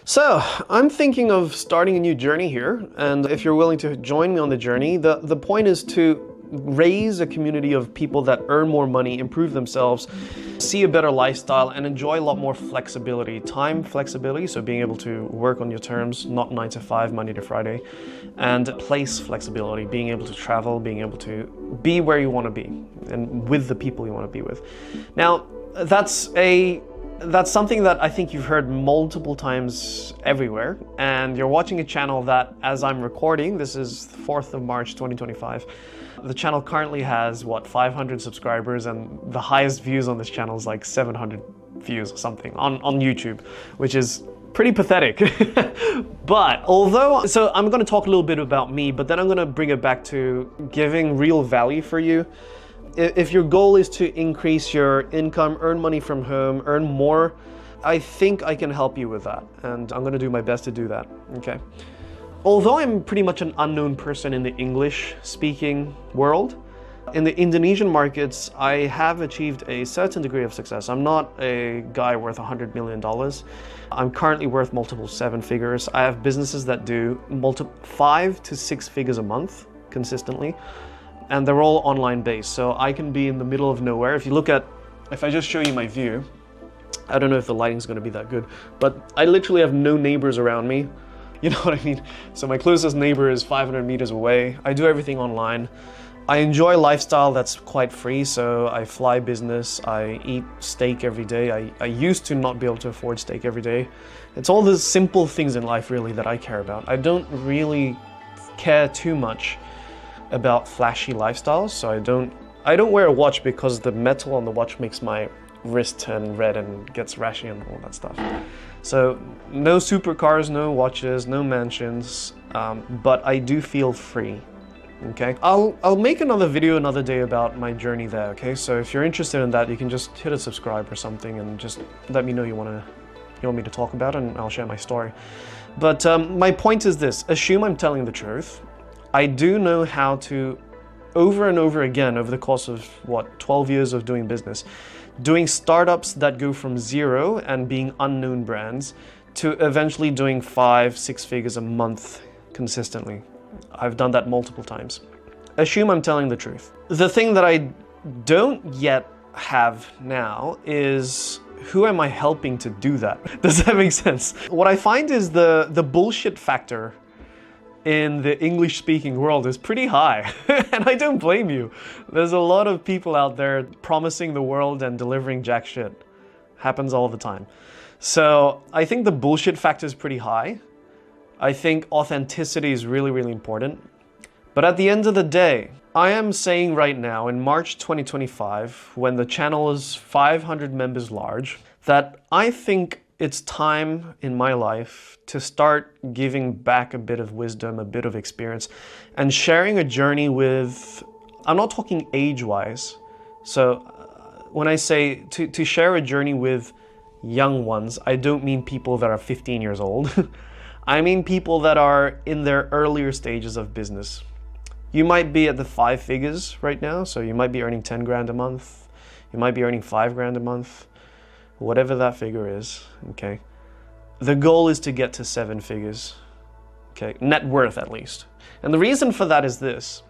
So, I'm thinking of starting a new journey here, and if you're willing to join me on the journey, the point is to raise a community of people that earn more money, improve themselves, see a better lifestyle, and enjoy a lot more flexibility. Time flexibility, so being able to work on your terms, not 9 to 5, Monday to Friday, and place flexibility, being able to travel, being able to be where you want to be, and with the people you want to be with. Now, that's something that I think you've heard multiple times everywhere, and you're watching a channel that, as I'm recording, this is 4th of March 2025, the channel currently has, 500 subscribers, and the highest views on this channel is like 700 views or something on YouTube, which is pretty pathetic. But so I'm going to talk a little bit about me, but then I'm going to bring it back to giving real value for you. If your goal is to increase your income, earn money from home, earn more, I think I can help you with that. And I'm going to do my best to do that, okay? Although I'm pretty much an unknown person in the English-speaking world, in the Indonesian markets, I have achieved a certain degree of success. I'm not a guy worth $100 million. I'm currently worth multiple 7 figures. I have businesses that do 5 to 6 figures a month consistently. And they're all online based, so I can be in the middle of nowhere. If I just show you my view, I don't know if the lighting's gonna be that good, but I literally have no neighbors around me. You know what I mean? So my closest neighbor is 500 meters away. I do everything online. I enjoy a lifestyle that's quite free, so I fly business, I eat steak every day. I used to not be able to afford steak every day. It's all the simple things in life really that I care about. I don't really care too much about flashy lifestyles, so I don't wear a watch because the metal on the watch makes my wrist turn red and gets rashy and all that stuff. So no supercars, no watches, no mansions, but I do feel free. Okay, I'll make another video another day about my journey there. Okay, so if you're interested in that, you can just hit a subscribe or something and just let me know you want me to talk about it, and I'll share my story. But my point is this: assume I'm telling the truth. I do know how to, over and over again, over the course of 12 years of doing business, doing startups that go from zero and being unknown brands to eventually doing 5, 6 figures a month consistently. I've done that multiple times. Assume I'm telling the truth. The thing that I don't yet have now is, who am I helping to do that? Does that make sense? What I find is the bullshit factor in the English-speaking world is pretty high, and I don't blame you. There's a lot of people out there promising the world and delivering jack shit. Happens all the time. So I think the bullshit factor is pretty high. I think authenticity is really, really important. But at the end of the day, I am saying right now, in March 2025, when the channel is 500 members large, that I think it's time in my life to start giving back a bit of wisdom, a bit of experience, and sharing a journey with, I'm not talking age-wise. So when I say to share a journey with young ones, I don't mean people that are 15 years old. I mean people that are in their earlier stages of business. You might be at the 5 figures right now, so you might be earning 10 grand a month. You might be earning 5 grand a month. Whatever that figure is, okay? The goal is to get to 7 figures, okay? Net worth, at least. And the reason for that is this.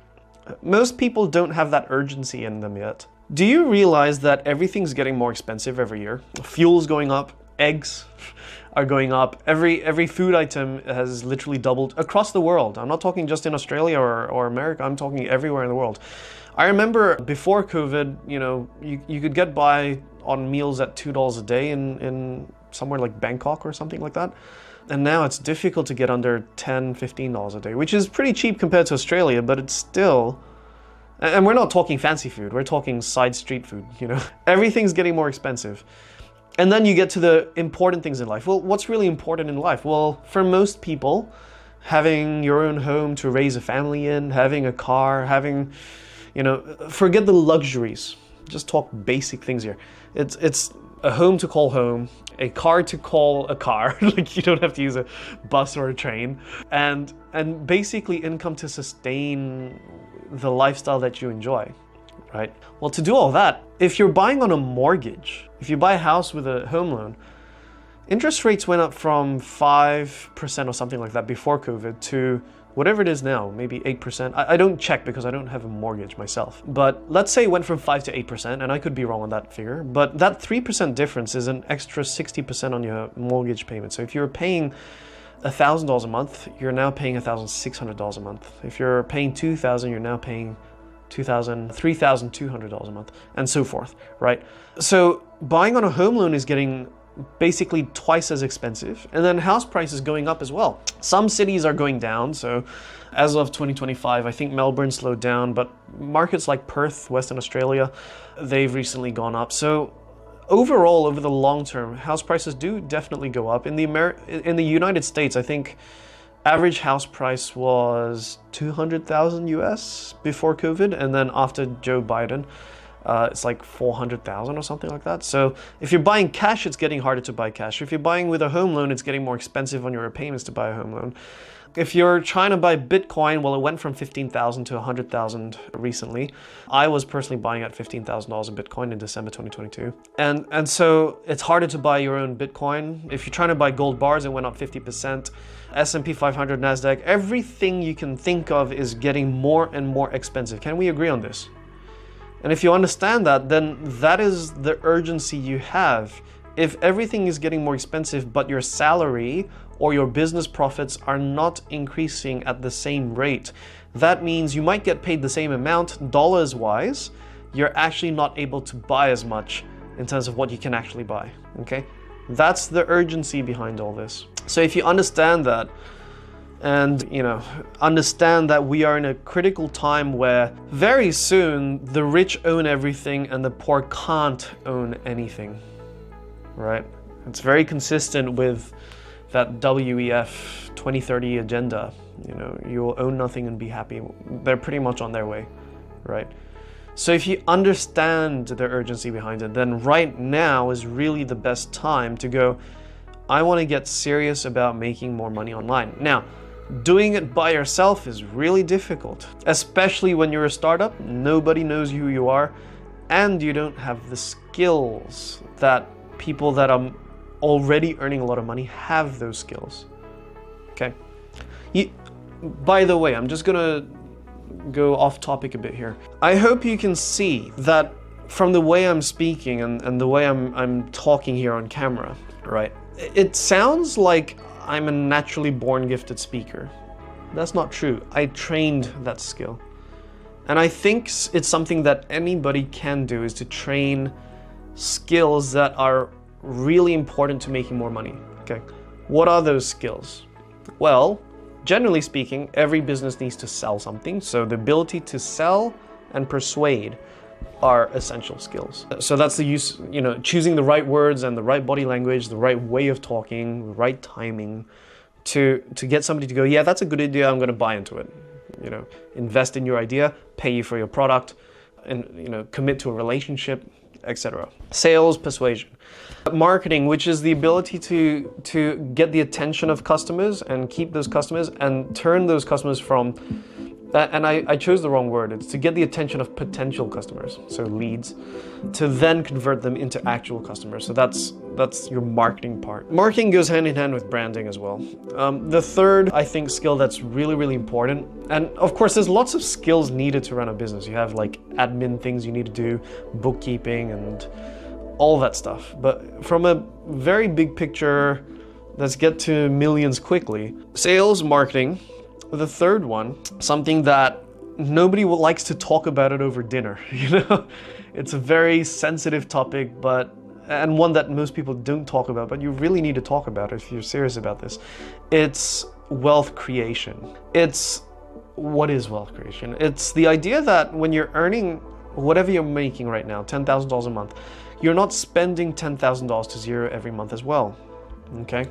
Most people don't have that urgency in them yet. Do you realize that everything's getting more expensive every year? Fuel's going up, eggs are going up. Every food item has literally doubled across the world. I'm not talking just in Australia or America, I'm talking everywhere in the world. I remember before COVID, you could get by on meals at $2 a day in somewhere like Bangkok or something like that. And now it's difficult to get under $10, $15 a day, which is pretty cheap compared to Australia, but it's still, and we're not talking fancy food, we're talking side street food, Everything's getting more expensive. And then you get to the important things in life. Well, what's really important in life? Well, for most people, having your own home to raise a family in, having a car, having, forget the luxuries. Just talk basic things here. It's a home to call home, a car to call a car, like you don't have to use a bus or a train, and basically income to sustain the lifestyle that you enjoy, right? Well, to do all that, if you're buying on a mortgage, if you buy a house with a home loan, Interest rates went up from 5% or something like that before COVID to whatever it is now, maybe 8%. I don't check because I don't have a mortgage myself. But let's say it went from 5 to 8%, and I could be wrong on that figure. But that 3% difference is an extra 60% on your mortgage payment. So if you're paying $1,000 a month, you're now paying $1,600 a month. If you're paying $2,000, you're now paying $3,200 a month, and so forth, right? So buying on a home loan is getting basically twice as expensive, and then house prices going up as well. Some cities are going down, so as of 2025, I think Melbourne slowed down, but markets like Perth, Western Australia, they've recently gone up. So overall, over the long term, house prices do definitely go up. In the United States, I think average house price was 200,000 US before COVID, and then after Joe Biden, it's like 400,000 or something like that. So if you're buying cash, it's getting harder to buy cash. If you're buying with a home loan, it's getting more expensive on your repayments to buy a home loan. If you're trying to buy Bitcoin, well, it went from 15,000 to 100,000 recently. I was personally buying at $15,000 of Bitcoin in December 2022. And so it's harder to buy your own Bitcoin. If you're trying to buy gold bars, it went up 50%. S&P 500, NASDAQ, everything you can think of is getting more and more expensive. Can we agree on this? And if you understand that, then that is the urgency you have. If everything is getting more expensive, but your salary or your business profits are not increasing at the same rate, that means you might get paid the same amount dollars-wise, you're actually not able to buy as much in terms of what you can actually buy, okay? That's the urgency behind all this. So if you understand that, and understand that we are in a critical time where very soon the rich own everything and the poor can't own anything, right? It's very consistent with that WEF 2030 agenda. You will own nothing and be happy. They're pretty much on their way, right? So if you understand the urgency behind it, then right now is really the best time to go, I want to get serious about making more money online. Now, doing it by yourself is really difficult, especially when you're a startup. Nobody knows who you are, and you don't have the skills that people that are already earning a lot of money have those skills. Okay. By the way, I'm just gonna go off topic a bit here. I hope you can see that from the way I'm speaking and the way I'm talking here on camera, right? It sounds like I'm a naturally born gifted speaker. That's not true. I trained that skill. And I think it's something that anybody can do, is to train skills that are really important to making more money. Okay. What are those skills? Well, generally speaking, every business needs to sell something. So the ability to sell and persuade are essential skills. So that's the use, choosing the right words and the right body language, the right way of talking, the right timing to get somebody to go, yeah, that's a good idea, I'm going to buy into it. Invest in your idea, pay you for your product, and commit to a relationship, etc. Sales, persuasion. Marketing, which is the ability to get the attention of customers and keep those customers and turn those customers from, and I chose the wrong word, it's to get the attention of potential customers, so leads, to then convert them into actual customers. So that's your marketing part. Marketing goes hand in hand with branding as well. The third, I think, skill that's really, really important, and of course there's lots of skills needed to run a business. You have like admin things you need to do, bookkeeping and all that stuff. But from a very big picture, let's get to millions quickly. Sales, marketing. The third one, something that nobody likes to talk about it over dinner. It's a very sensitive topic, and one that most people don't talk about, but you really need to talk about it if you're serious about this. It's wealth creation. What is wealth creation? It's the idea that when you're earning whatever you're making right now, $10,000 a month, you're not spending $10,000 to zero every month as well, okay?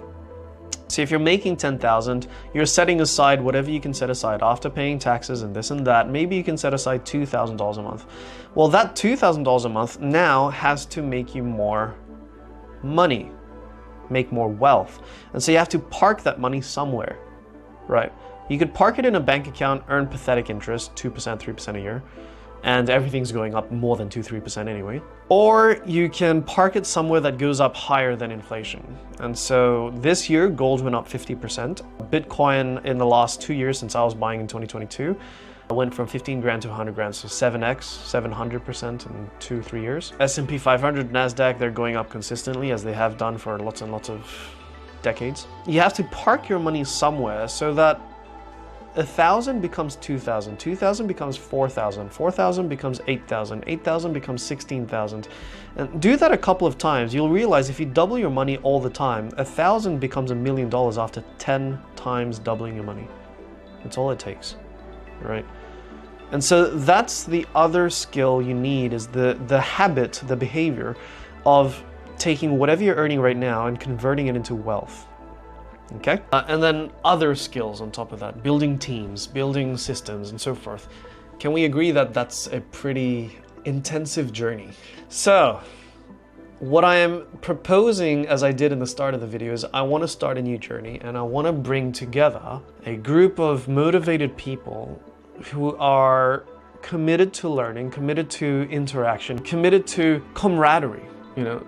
So if you're making $10,000, you're setting aside whatever you can set aside after paying taxes and this and that. Maybe you can set aside $2,000 a month. Well, that $2,000 a month now has to make you more money, make more wealth. And so you have to park that money somewhere, right? You could park it in a bank account, earn pathetic interest, 2%, 3% a year. and everything's going up more than 2-3% anyway. Or you can park it somewhere that goes up higher than inflation. And so this year, gold went up 50%. Bitcoin in the last 2 years since I was buying in 2022, went from 15 grand to 100 grand, so 7x, 700% in 2-3 years. S&P 500, NASDAQ, they're going up consistently as they have done for lots and lots of decades. You have to park your money somewhere so that 1,000 becomes 2,000, 2,000 becomes 4,000, 4,000 becomes 8,000, 8,000 becomes 16,000. And do that a couple of times. You'll realize if you double your money all the time, 1,000 becomes $1 million after 10 times doubling your money. That's all it takes, right? And so that's the other skill you need, is the habit, the behavior of taking whatever you're earning right now and converting it into wealth. Okay? And then other skills on top of that, building teams, building systems, and so forth. Can we agree that that's a pretty intensive journey? So, what I am proposing, as I did in the start of the video, is I want to start a new journey, and I want to bring together a group of motivated people who are committed to learning, committed to interaction, committed to camaraderie, you know,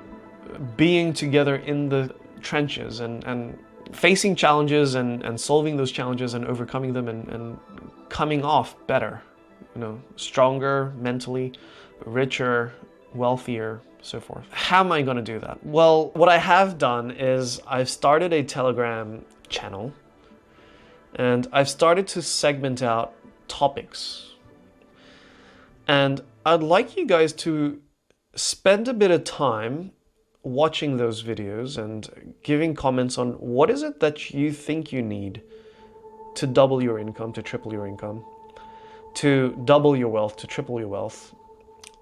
being together in the trenches and facing challenges and solving those challenges and overcoming them and coming off better, you know, stronger mentally, richer, wealthier, so forth. How am I going to do that? Well, what I have done is I've started a Telegram channel, and I've started to segment out topics. And I'd like you guys to spend a bit of time watching those videos and giving comments on what is it that you think you need to double your income, to triple your income, to double your wealth, to triple your wealth,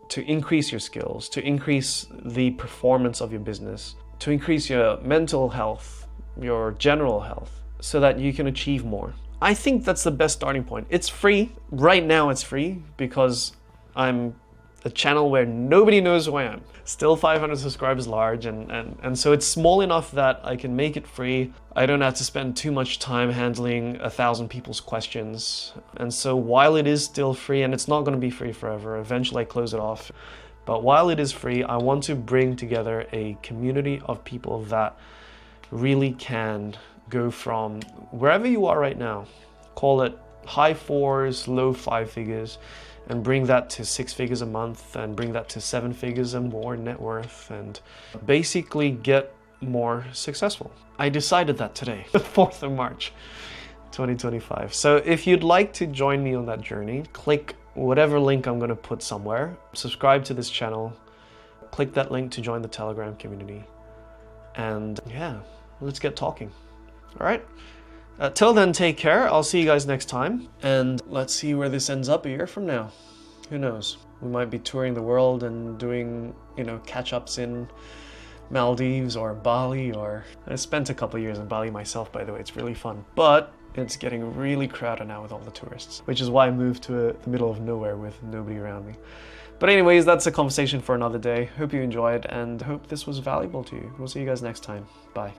to increase your skills, to increase the performance of your business, to increase your mental health, your general health, so that you can achieve more. I think that's the best starting point. It's free. Right now it's free because I'm a channel where nobody knows who I am. Still 500 subscribers large, and so it's small enough that I can make it free. I don't have to spend too much time handling 1,000 people's questions. And so while it is still free, and it's not going to be free forever, eventually I close it off. But while it is free, I want to bring together a community of people that really can go from wherever you are right now, call it high 4s, low 5 figures, and bring that to 6 figures a month, and bring that to 7 figures and more net worth, and basically get more successful. I decided that today, the 4th of March, 2025. So if you'd like to join me on that journey, click whatever link I'm going to put somewhere, subscribe to this channel, click that link to join the Telegram community, and yeah, let's get talking. All right? Till then, take care. I'll see you guys next time. And let's see where this ends up a year from now. Who knows? We might be touring the world and doing, you know, catch-ups in Maldives or Bali, or... I spent a couple of years in Bali myself, by the way. It's really fun. But it's getting really crowded now with all the tourists, which is why I moved to the middle of nowhere with nobody around me. But anyways, that's a conversation for another day. Hope you enjoyed and hope this was valuable to you. We'll see you guys next time. Bye.